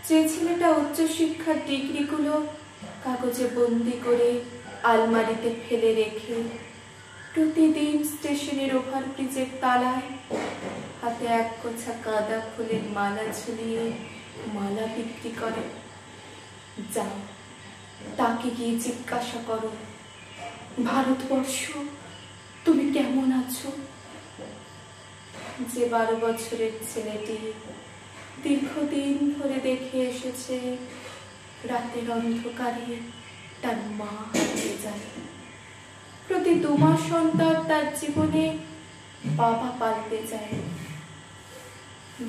যে ছেলেটা উচ্চশিক্ষার ডিগ্রিগুলো কাগজে বন্দি করে আলমারিতে ফেলে রেখে প্রতিদিন স্টেশনের ওভারব্রিজের তলায় হাতে এক গোছা গাঁদা ফুলের মালা ঝুলিয়ে মালা বিক্রি করে, যাও তাকে গিয়ে জিজ্ঞাসা করো, ভারতবর্ষ তুমি কেমন আছো? যে 12 বছরের ছেলেটি দীর্ঘদিন ধরে দেখে এসেছে রাতের অন্ধকারে তার মা হারিয়ে যায়, প্রতি 2 মাস অন্তর তার জীবনে বাবা পাল্টে যায়।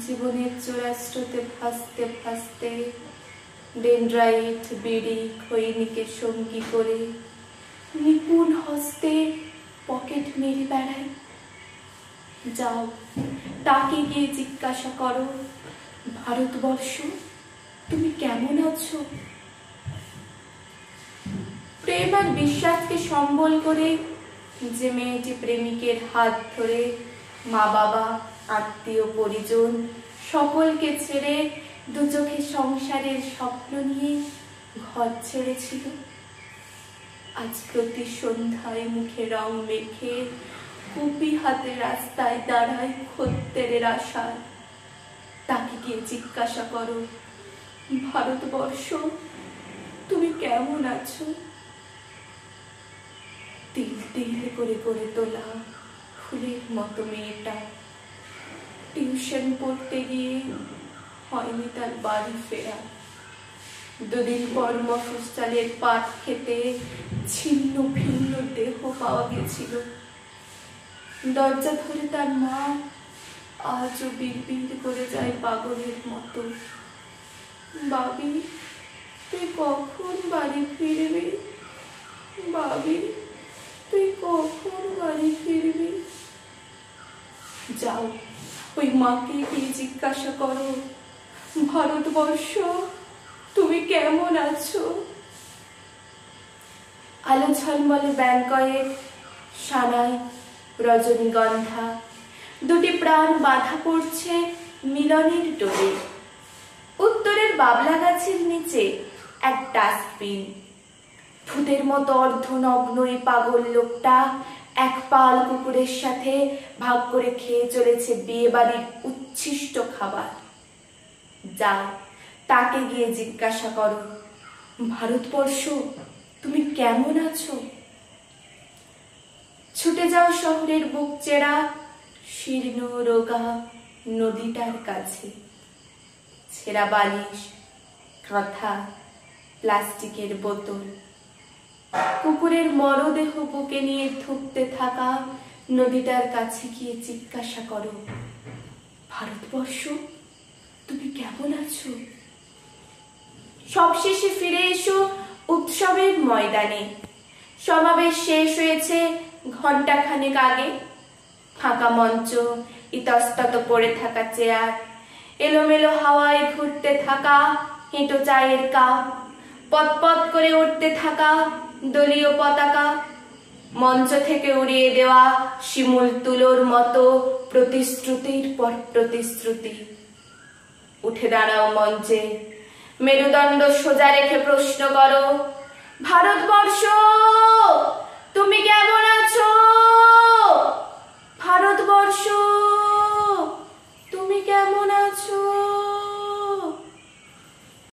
জীবনের চূড়াস্রোতে ভাসতে ভাসতে ডেনড্রাইট, বিড়ি, খৈনিকে সঙ্গী করে নিপুণ হস্তে পকেট মেরে বেড়ায়, যাও তাকে গিয়ে জিজ্ঞাসা করো, ভারতবর্ষ তুমি কেমন আছো? প্রেম আর বিশ্বাসকে সম্বল করে যে মেয়েটি প্রেমিকের হাত ধরে মা বাবা, আত্মীয় পরিজন সকলকে ছেড়ে দু চোখে সংসারের স্বপ্ন নিয়ে ঘর ছেড়েছিল, আজ প্রতি সন্ধ্যায় মুখে রং মেখে কুপি হাতে রাস্তায় দাঁড়ায় খদ্দেরের আশায়, তাকে গিয়ে জিজ্ঞাসা করো, ভারতবর্ষ তুমি কেমন আছো? তিল তিল করে গড়ে তোলা ফুলের মতো মেয়েটা টিউশন পড়তে গিয়ে হয়নি তার বাড়ি ফেরা, 2 দিন পর মফস্বলের পাট খেতে ছিন্ন ভিন্ন দেহ পাওয়া গেছিল, দরজা ধরে তার মা আজও বিড়বিড় করে যায় পাগলের মতো, বাবি তুই কখন বাড়ি ফিরবি? বাবি তুই কখন বাড়ি ফিরবি? যাও ওই মাকে গিয়ে জিজ্ঞাসা করো, ভারতবর্ষ তুমি কেমন আছো? আলো ঝলমলে ব্যাংকয়ের সানাই, রজনীগন্ধা, 2টি প্রাণ বাঁধা পড়ছে মিলনের ডোরে। উত্তরের বাবলা গাছের নিচে এক ডাস্টবিন, ভূতের মতো অর্ধনগ্ন এই পাগল লোকটা এক পাল কুকুরের সাথে ভাগ করে খেয়ে চলেছে বিয়ে বাড়ির উচ্ছিষ্ট খাবার, যাও তাকে গিয়ে জিজ্ঞাসা করো, ভারতবর্ষ তুমি কেমন আছো? ছুটে যাও শহরের বুক চেরা শীর্ণ রোগা নদীটার কাছে, ছেঁড়া বালিশ, কাঁথা, প্লাস্টিকের বোতল, কুকুরের মরদেহ বুকে নিয়ে ধুঁকতে থাকা নদীটার কাছে গিয়ে জিজ্ঞাসা করো, ভারতবর্ষ তুমি কেমন আছো? সবশেষে ফিরে এসো উৎসবের ময়দানে, সমাবেশ শেষ হয়েছে ঘণ্টাখানেক আগে, ফাঁকা মঞ্চ, ইতস্তত পড়ে থাকা চেয়ার, এলোমেলো হাওয়ায় ঘুরতে থাকা হেঁটো চায়ের কাপ, পতপত করে উঠতে থাকা দলীয় পতাকা, মঞ্চ থেকে উড়িয়ে দেওয়া শিমুল তুলোর মতো প্রতিশ্রুতির পর প্রতিশ্রুতি। উঠে দাঁড়াও মঞ্চে, মেরুদণ্ড সোজা রেখে প্রশ্ন করো, ভারতবর্ষ তুমি কেমন আছো? ভারতবর্ষ তুমি কেমন